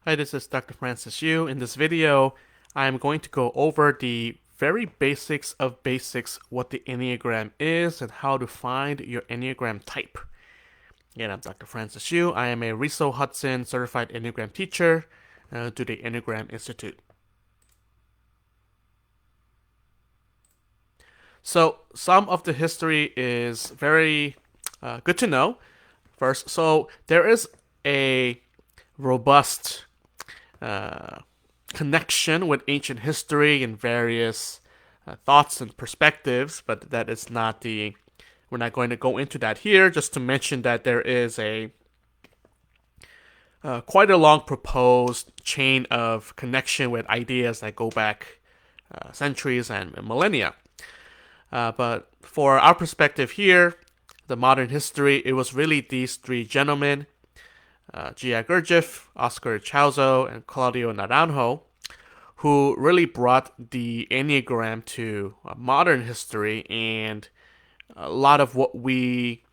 Hi, this is Dr. Francis Yu. In this video, I'm going to go over the very basics of basics, what the Enneagram is and how to find your Enneagram type. Again, I'm Dr. Francis Yu. I am a Riso Hudson certified Enneagram teacher to the Enneagram Institute. So, some of the history is very good to know. First, so there is a robust uh, connection with ancient history and various thoughts and perspectives, but that is not the. We're not going to go into that here. Just to mention that there is a quite a long proposed chain of connection with ideas that go back centuries and millennia. But for our perspective here, the modern history, it was really these three gentlemen, G.I. Gurdjieff, Oscar Chauzo, and Claudio Naranjo, who really brought the Enneagram to modern history, and a lot of what we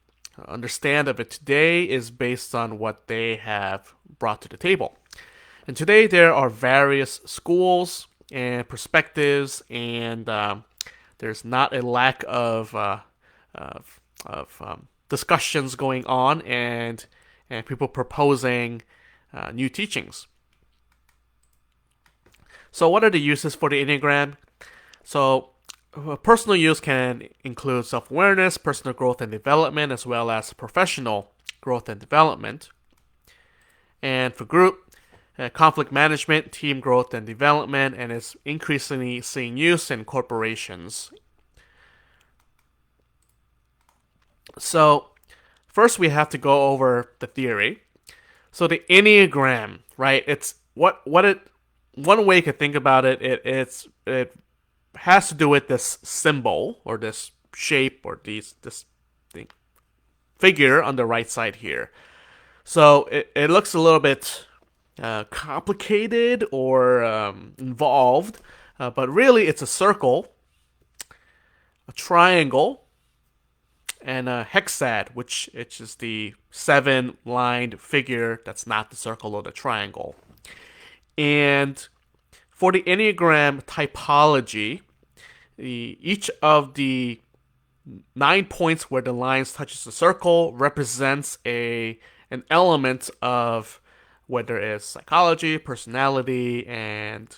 understand of it today is based on what they have brought to the table. And today there are various schools and perspectives, and there's not a lack of discussions going on and people proposing new teachings. So, what are the uses for the Enneagram? So, personal use can include self awareness, personal growth and development, as well as professional growth and development. And for group, conflict management, team growth and development, and is increasingly seeing use in corporations. So, first we have to go over the theory. So, the Enneagram, right? It's what it one way you could think about it, it has to do with this symbol or this shape or this thing, figure on the right side here. So it looks a little bit complicated or involved, but really it's a circle, a triangle, and a hexad, which is the seven-lined figure that's not the circle or the triangle. And for the Enneagram typology, each of the 9 points where the lines touches the circle represents an element of whether it's psychology, personality, and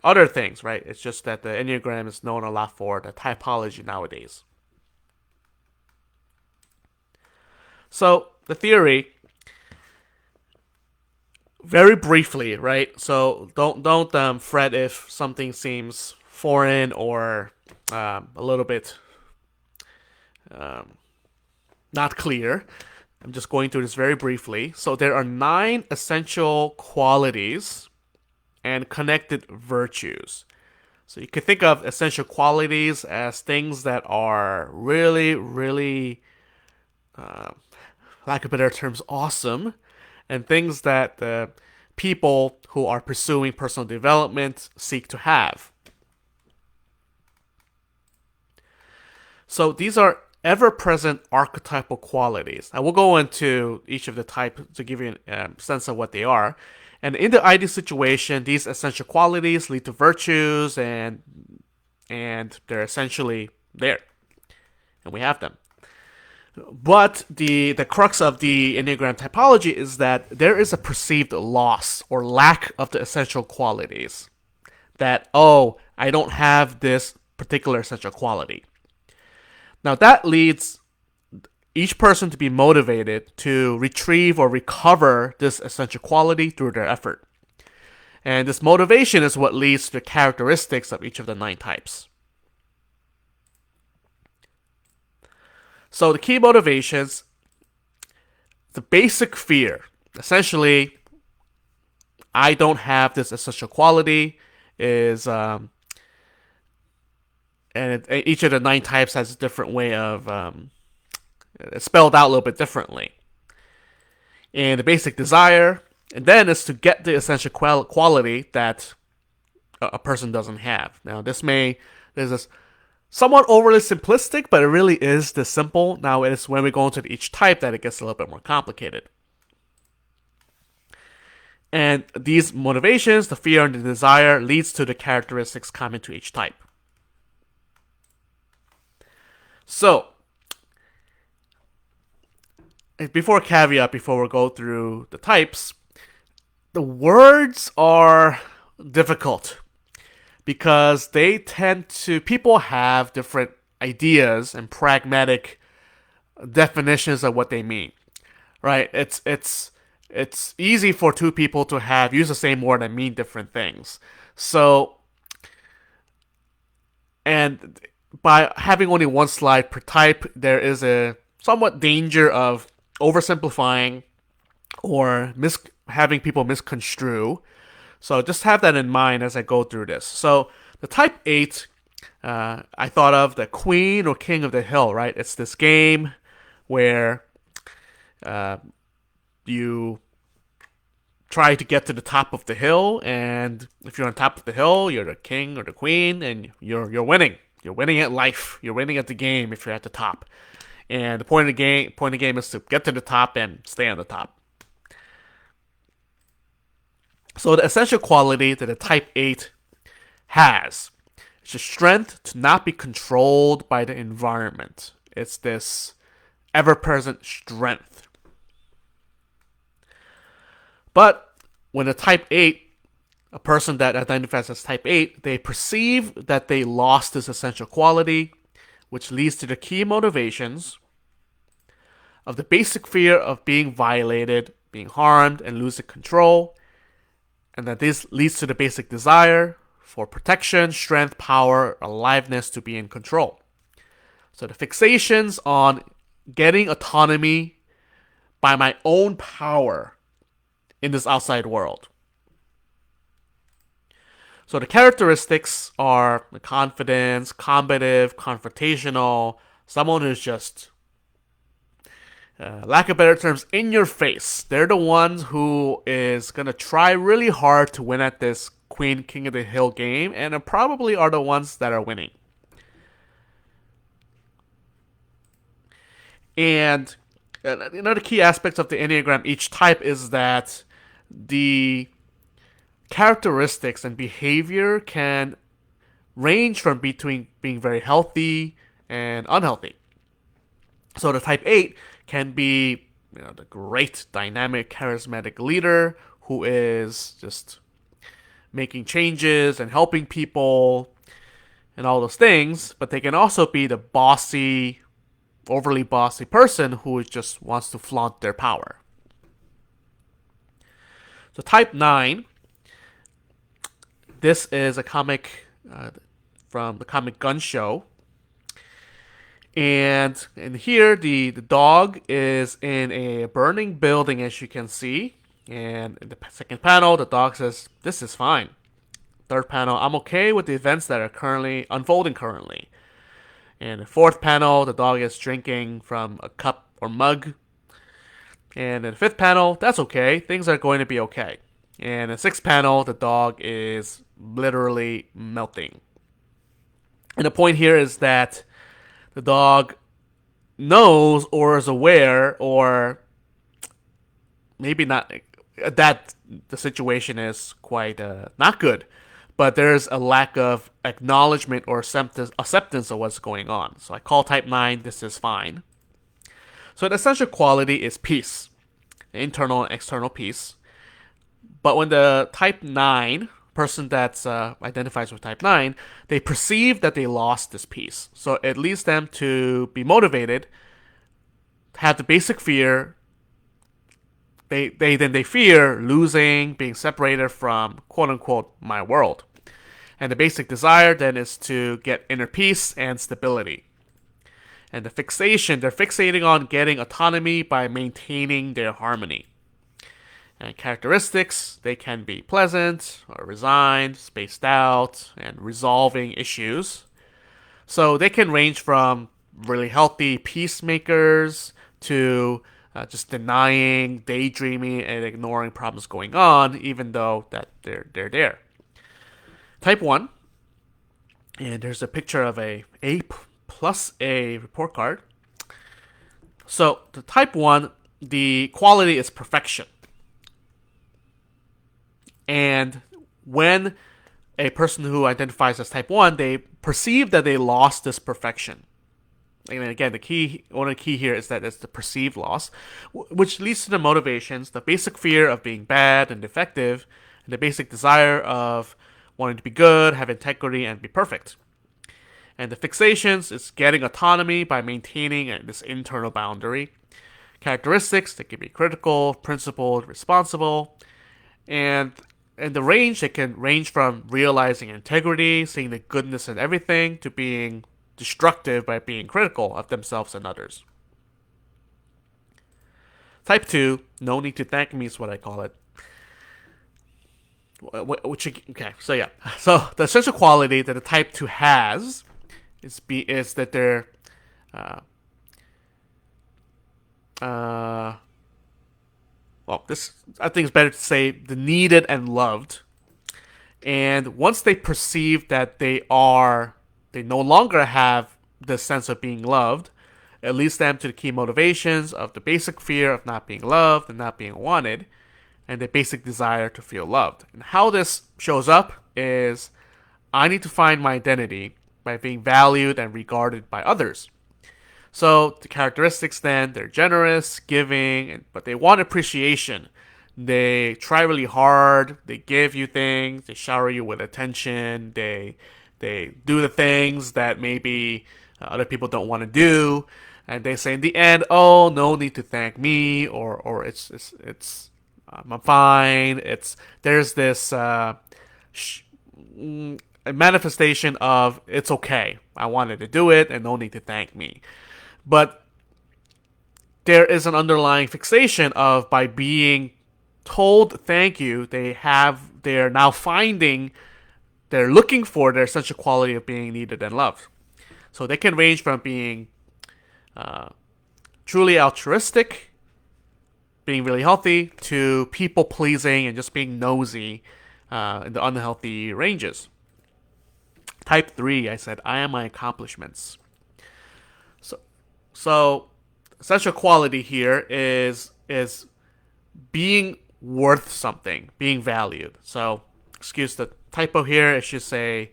other things, right? It's just that the Enneagram is known a lot for the typology nowadays. So the theory, very briefly, right? So don't fret if something seems foreign or a little bit not clear. I'm just going through this very briefly. So there are 9 essential qualities and connected virtues. So you can think of essential qualities as things that are really, really, lack of better terms, awesome, and things that people who are pursuing personal development seek to have. So these are ever-present archetypal qualities. I will go into each of the types to give you a sense of what they are. And in the ideal situation, these essential qualities lead to virtues, and they're essentially there, and we have them. But the crux of the Enneagram typology is that there is a perceived loss or lack of the essential qualities. That, oh, I don't have this particular essential quality. Now that leads each person to be motivated to retrieve or recover this essential quality through their effort. And this motivation is what leads to the characteristics of each of the 9 types. So the key motivations, the basic fear, essentially, I don't have this essential quality, is each of the 9 types has a different way of it's spelled out a little bit differently. And the basic desire, and then is to get the essential quality that a person doesn't have. Now, there's this somewhat overly simplistic, but it really is this simple. Now, it is when we go into each type that it gets a little bit more complicated. And these motivations, the fear and the desire, leads to the characteristics common to each type. So, before caveat, before we go through the types, the words are difficult because people have different ideas and pragmatic definitions of what they mean, right? It's easy for two people to use the same word and mean different things. So, and by having only one slide per type, there is a somewhat danger of oversimplifying or having people misconstrue. So just have that in mind as I go through this. So the type 8, I thought of the Queen or King of the Hill, right? It's this game where you try to get to the top of the hill, and if you're on top of the hill, you're the king or the queen, and you're winning. You're winning at life. You're winning at the game if you're at the top. And the point of the game is to get to the top and stay on the top. So the essential quality that a type 8 has is the strength to not be controlled by the environment. It's this ever-present strength. But when a person that identifies as type 8, they perceive that they lost this essential quality, which leads to the key motivations of the basic fear of being violated, being harmed, and losing control, and that this leads to the basic desire for protection, strength, power, aliveness to be in control. So the fixations on getting autonomy by my own power in this outside world. So the characteristics are confidence, combative, confrontational, someone who's just, lack of better terms, in your face. They're the ones who is going to try really hard to win at this Queen King of the Hill game, and probably are the ones that are winning. And another key aspect of the Enneagram, each type, is that the characteristics and behavior can range from between being very healthy and unhealthy. So the type 8 can be, the great, dynamic, charismatic leader who is just making changes and helping people and all those things, but they can also be the overly bossy person who just wants to flaunt their power. So type 9, this is a comic from the Comic Gun Show. And here, the dog is in a burning building, as you can see. And in the second panel, the dog says, "This is fine." Third panel, "I'm okay with the events that are currently unfolding currently." And the fourth panel, the dog is drinking from a cup or mug. And in the fifth panel, "That's okay. Things are going to be okay." And in the sixth panel, the dog is literally melting. And the point here is that the dog knows or is aware, or maybe not, that the situation is quite not good, but there's a lack of acknowledgement or acceptance of what's going on. So I call type 9, "This is fine." So the essential quality is peace, internal and external peace. But when the type 9 person that identifies with type 9, they perceive that they lost this peace. So it leads them to be motivated, have the basic fear. They fear losing, being separated from quote unquote my world. And the basic desire then is to get inner peace and stability. And they're fixating on getting autonomy by maintaining their harmony. And characteristics, they can be pleasant or resigned, spaced out, and resolving issues. So they can range from really healthy peacemakers to just denying, daydreaming, and ignoring problems going on, even though that they're there. Type 1, and there's a picture of a plus a report card. So the type 1, the quality is perfection. And when a person who identifies as type 1, they perceive that they lost this perfection. And again, one of the key here is that it's the perceived loss, which leads to the motivations, the basic fear of being bad and defective, and the basic desire of wanting to be good, have integrity, and be perfect. And the fixations is getting autonomy by maintaining this internal boundary. Characteristics, they can be critical, principled, responsible, and the range, it can range from realizing integrity, seeing the goodness in everything, to being destructive by being critical of themselves and others. Type 2, no need to thank me is what I call it. Okay, so yeah. So the essential quality that a type 2 has is that they're well, this I think it's better to say the needed and loved. And once they perceive that they no longer have the sense of being loved, it leads them to the key motivations of the basic fear of not being loved and not being wanted, and the basic desire to feel loved. And how this shows up is I need to find my identity by being valued and regarded by others. So the characteristics then, they're generous, giving, but they want appreciation. They try really hard, they give you things, they shower you with attention, they do the things that maybe other people don't want to do, and they say in the end, "Oh, no need to thank me," or it's I'm fine. There's this a manifestation of it's okay. I wanted to do it, and no need to thank me. But there is an underlying fixation of by being told thank you, they're now finding, they're looking for their essential quality of being needed and loved. So they can range from being truly altruistic, being really healthy, to people pleasing and just being nosy in the unhealthy ranges. Type 3, I said, I am my accomplishments. So essential quality here is being worth something, being valued. So, excuse the typo here. It should say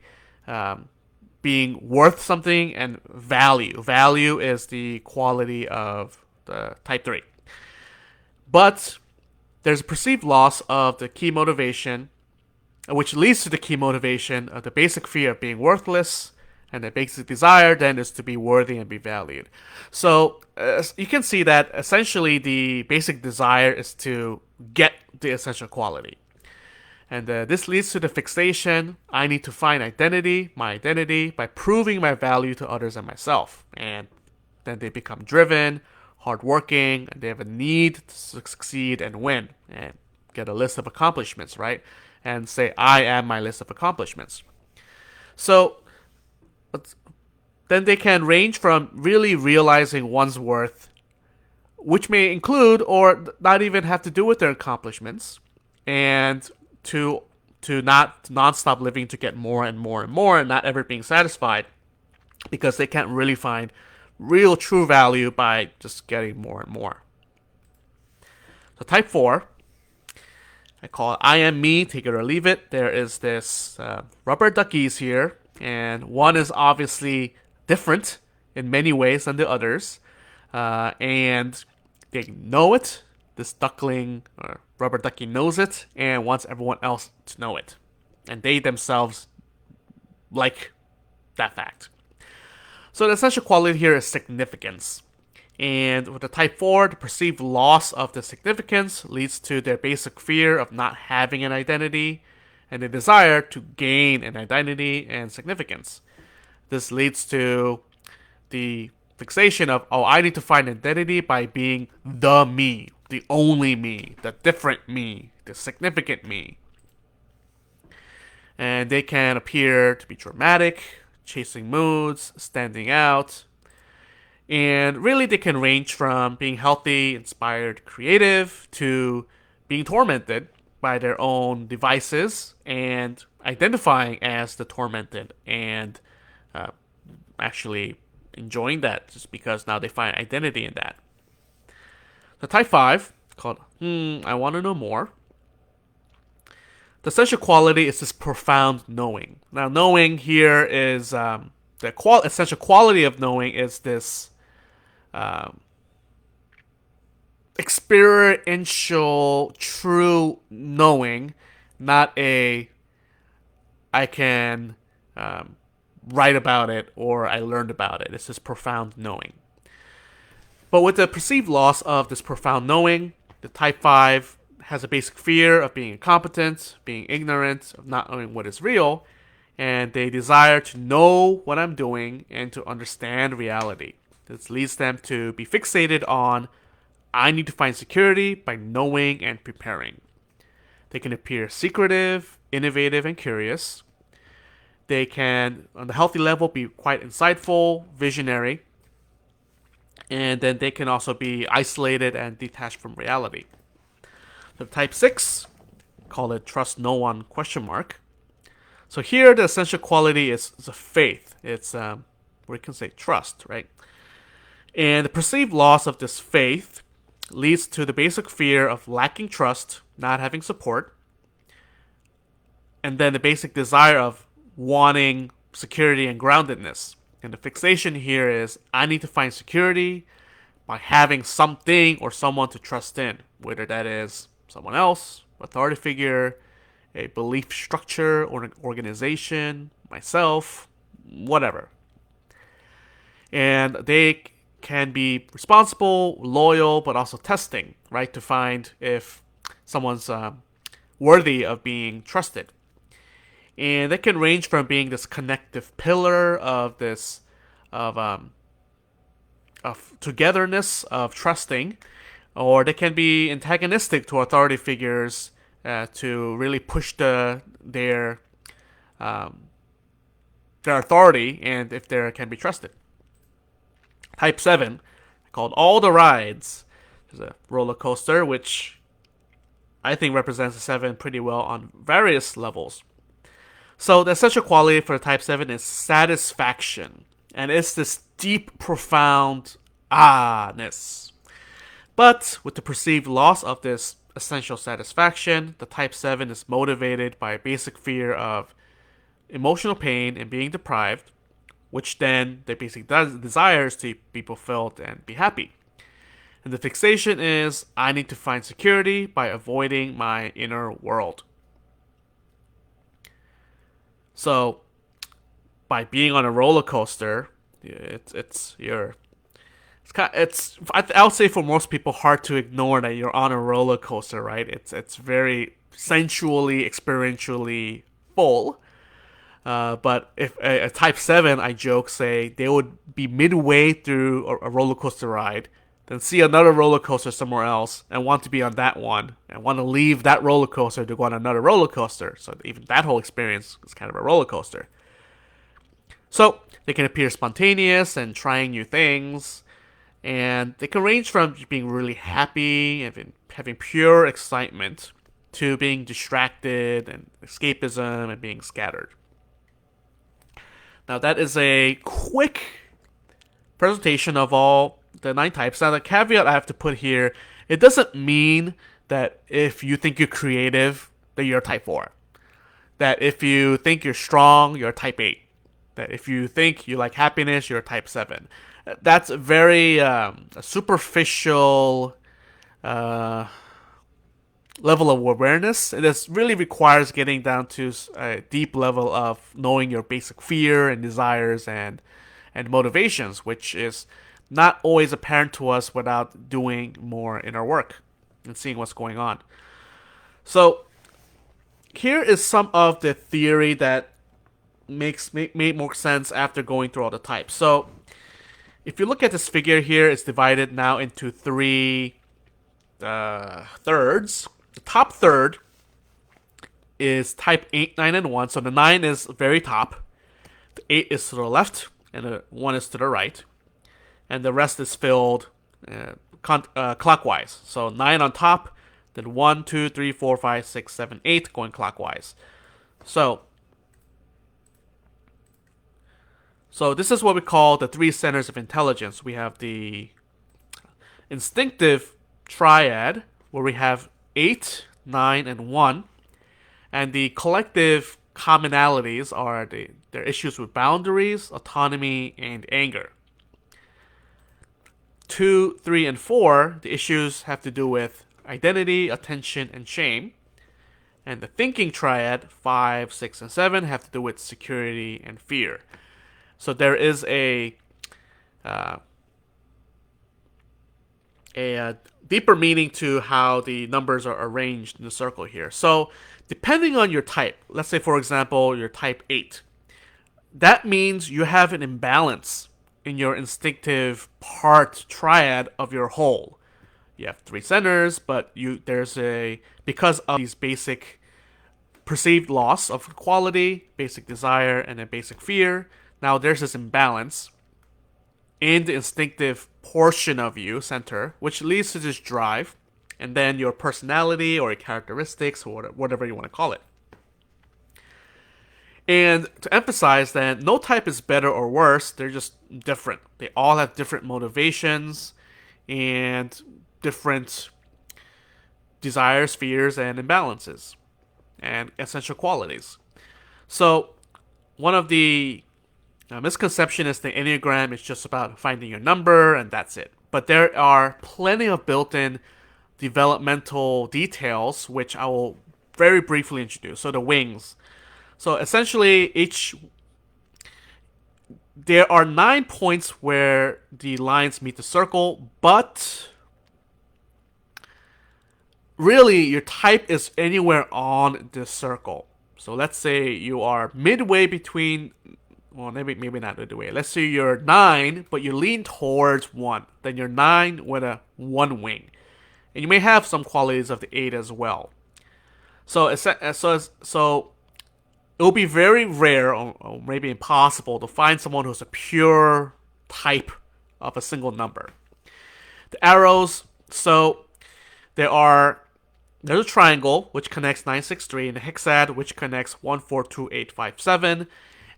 being worth something and value. Value is the quality of the type 3. But there's a perceived loss of the key motivation, which leads to the key motivation of the basic fear of being worthless, and the basic desire then is to be worthy and be valued. So you can see that essentially the basic desire is to get the essential quality. And this leads to the fixation. I need to find my identity, by proving my value to others and myself. And then they become driven, hardworking, and they have a need to succeed and win, and get a list of accomplishments, right? And say, I am my list of accomplishments. So then they can range from really realizing one's worth, which may include or not even have to do with their accomplishments, and to non-stop living to get more and more and more, and not ever being satisfied, because they can't really find real true value by just getting more and more. So type 4, I call it I am me, take it or leave it. There is this rubber duckies here, and one is obviously different in many ways than the others, and they know it. This duckling or rubber ducky knows it and wants everyone else to know it, and they themselves like that fact. So the essential quality here is significance. And with the type 4, the perceived loss of the significance leads to their basic fear of not having an identity, and the desire to gain an identity and significance. This leads to the fixation of, I need to find identity by being the me, the only me, the different me, the significant me. And they can appear to be dramatic, chasing moods, standing out. And really, they can range from being healthy, inspired, creative, to being tormented by their own devices and identifying as the tormented, and actually enjoying that just because now they find identity in that. The type 5, called I want to know more. The essential quality is this profound knowing. Now, knowing here is essential quality of knowing is this um, experiential, true knowing, not a I can write about it or I learned about it. It's this profound knowing. But with the perceived loss of this profound knowing, the type 5 has a basic fear of being incompetent, being ignorant, of not knowing what is real, and they desire to know what I'm doing and to understand reality. This leads them to be fixated on I need to find security by knowing and preparing. They can appear secretive, innovative, and curious. They can, on the healthy level, be quite insightful, visionary, and then they can also be isolated and detached from reality. The type 6, call it trust no one question mark. So here the essential quality is a faith. It's we can say trust, right? And the perceived loss of this faith leads to the basic fear of lacking trust, not having support, and then the basic desire of wanting security and groundedness. And the fixation here is I need to find security by having something or someone to trust in, whether that is someone else, authority figure, a belief structure or an organization, myself, whatever. And they can be responsible, loyal, but also testing, right, to find if someone's worthy of being trusted. And they can range from being this connective pillar of this of togetherness, of trusting, or they can be antagonistic to authority figures to really push their authority, and if they can be trusted. Type 7, called all the rides. There's a roller coaster, which I think represents a 7 pretty well on various levels. So the essential quality for type 7 is satisfaction. And it's this deep, profound ah-ness. But with the perceived loss of this essential satisfaction, the type 7 is motivated by a basic fear of emotional pain and being deprived, which then their basic desires to be fulfilled and be happy. And the fixation is I need to find security by avoiding my inner world. So, by being on a roller coaster, I would say for most people hard to ignore that you're on a roller coaster, right? It's very sensually, experientially full. But if a type 7, I joke, say they would be midway through a roller coaster ride, then see another roller coaster somewhere else and want to be on that one and want to leave that roller coaster to go on another roller coaster. So even that whole experience is kind of a roller coaster. So they can appear spontaneous and trying new things, and they can range from being really happy and having pure excitement to being distracted and escapism and being scattered. Now that is a quick presentation of all the 9 types. Now the caveat I have to put here, it doesn't mean that if you think you're creative, that you're type 4. That if you think you're strong, you're type 8. That if you think you like happiness, you're type 7. That's a very superficial level of awareness. This really requires getting down to a deep level of knowing your basic fear and desires and motivations, which is not always apparent to us without doing more inner work and seeing what's going on. So here is some of the theory that made more sense after going through all the types. So if you look at this figure here, it's divided now into 3 thirds. The top third is type 8, 9, and 1. So the 9 is very top. The 8 is to the left, and the 1 is to the right. And the rest is filled clockwise. So 9 on top, then 1, 2, 3, 4, 5, 6, 7, 8 going clockwise. So this is what we call the 3 centers of intelligence. We have the instinctive triad, where we have 8, 9, and 1. And the collective commonalities are their issues with boundaries, autonomy, and anger. 2, 3, and 4, the issues have to do with identity, attention, and shame. And the thinking triad, 5, 6, and 7, have to do with security and fear. So there is uh, a deeper meaning to how the numbers are arranged in the circle here. So depending on your type, let's say for example you're type 8, that means you have an imbalance in your instinctive part triad of your whole. You have three centers, but there's a because of these basic perceived loss of quality, basic desire, and a basic fear. Now there's this imbalance in the instinctive portion of you center, which leads to this drive, and then your personality or your characteristics or whatever you want to call it. And to emphasize that no type is better or worse, they're just different. They all have different motivations and different desires, fears, and imbalances and essential qualities. So, one of the misconception is the Enneagram is just about finding your number and that's it. But there are plenty of built-in developmental details which I will very briefly introduce. So the wings. So essentially there are 9 points where the lines meet the circle, but really your type is anywhere on this circle. So let's say you are midway between, well, maybe not midway. Let's say you're 9, but you lean towards 1. Then you're 9 with a 1 wing. And you may have some qualities of the 8 as well. So it will be very rare or maybe impossible to find someone who's a pure type of a single number. The arrows, so there's a triangle which connects 963 and a hexad which connects 142857,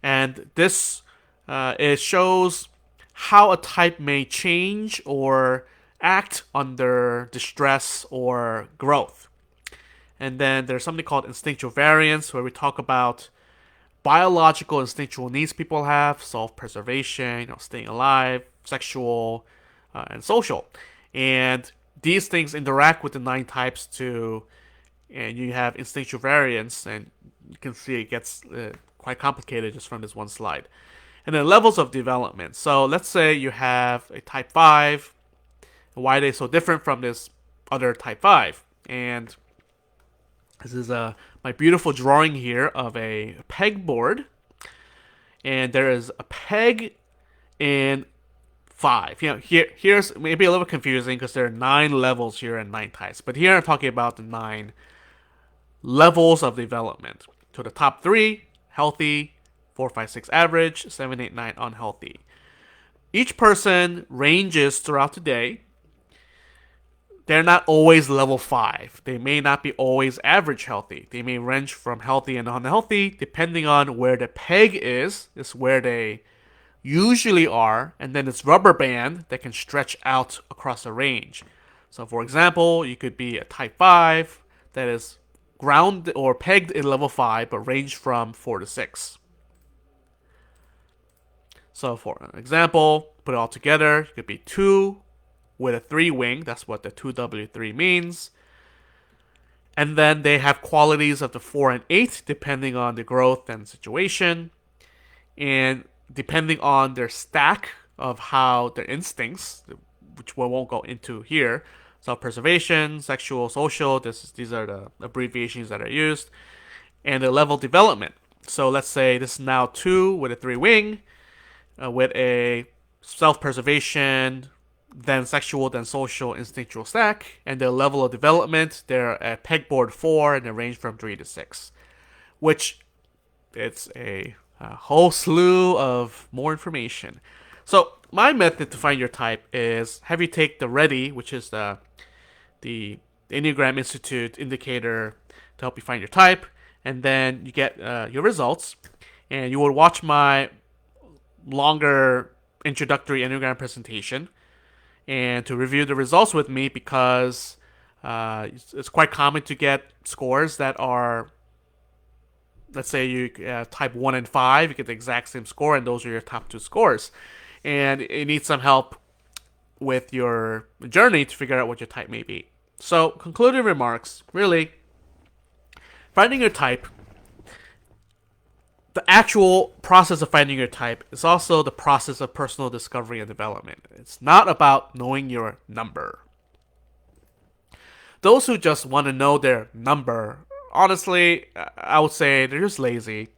and this it shows how a type may change or act under distress or growth. And then there's something called instinctual variance, where we talk about biological instinctual needs people have: self-preservation, staying alive, sexual, and social. And these things interact with the 9 types too, and you have instinctual variance, and you can see it gets quite complicated just from this one slide. And then levels of development. So let's say you have a type 5. Why are they so different from this other type 5? And this is my beautiful drawing here of a pegboard. And there is a peg in 5. Here's maybe a little confusing because there are 9 levels here and 9 types. But here I'm talking about the 9 levels of development. So the top 3, healthy, 4, 5, 6 average, 7, 8, 9 unhealthy. Each person ranges throughout the day. They're not always level 5. They may not be always average healthy. They may range from healthy and unhealthy depending on where the peg is where they usually are, and then it's rubber band that can stretch out across a range. So for example, you could be a type 5 that is ground or pegged in level 5 but range from 4 to 6. So for an example, put it all together, you could be 2 with a 3 wing. That's what the 2W3 means. And then they have qualities of the 4 and 8 depending on the growth and situation. And depending on their stack of how their instincts, which we won't go into here, self-preservation, sexual, social, these are the abbreviations that are used, and the level development. So let's say this is now 2 with a 3 wing, with a self-preservation, then sexual, then social, instinctual stack, and their level of development, they're at pegboard 4, and they range from 3 to 6, which it's a whole slew of more information. So my method to find your type is have you take the Ready, which is the Enneagram Institute indicator to help you find your type, and then you get your results, and you will watch my longer introductory Enneagram presentation and to review the results with me, because it's quite common to get scores that are let's say you type 1 and 5, you get the exact same score, and those are your top two scores. And you need some help with your journey to figure out what your type may be. So, concluding remarks, really, finding your type, the actual process of finding your type is also the process of personal discovery and development. It's not about knowing your number. Those who just want to know their number, honestly, I would say they're just lazy.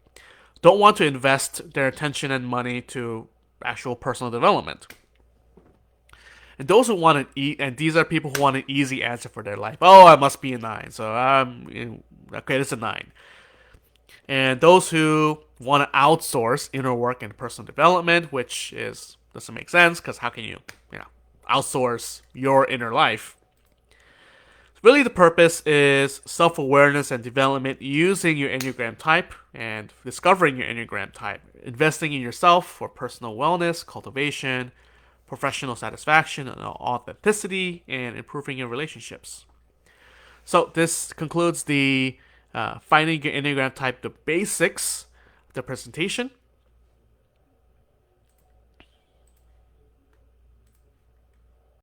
Don't want to invest their attention and money to actual personal development. And those who want to eat, and these are people who want an easy answer for their life. Oh, I must be a 9, so okay, this is a 9. And those who want to outsource inner work and personal development, which doesn't make sense because how can you outsource your inner life? Really, the purpose is self-awareness and development using your Enneagram type and discovering your Enneagram type, investing in yourself for personal wellness, cultivation, professional satisfaction, and authenticity, and improving your relationships. So this concludes the finding your Enneagram type, the basics of the presentation.